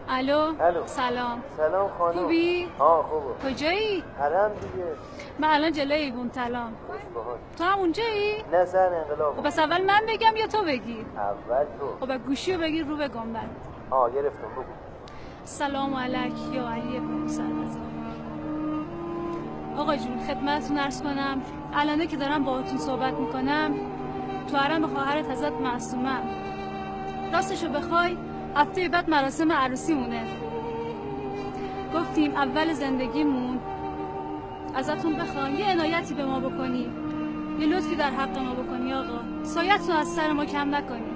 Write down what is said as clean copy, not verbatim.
الو. سلام خانم. خوبی؟ خوبه. کجایی؟ حرم دیگه. من الان جلوی ایوون طلام. تو هم اونجایی؟ نه سر انقلاب. خب بس اول من بگم یا تو بگی؟ اول تو. خب گوشی رو بگیر رو به گنبد. گرفتم بگو. سلام علیک یا علی ابن موسی الرضا. آقا جون خدمتتون عرض کنم الانه که دارم باهاتون صحبت میکنم تو حرم خواهرت حضرت معصومم. راستشو بخوای هفته بعد مراسم عروسی مونه. گفتیم اول زندگیمون ازتون بخوام یه عنایتی به ما بکنی، یه لطفی در حق ما بکنی آقا، سایتون از سر ما کم نکنی.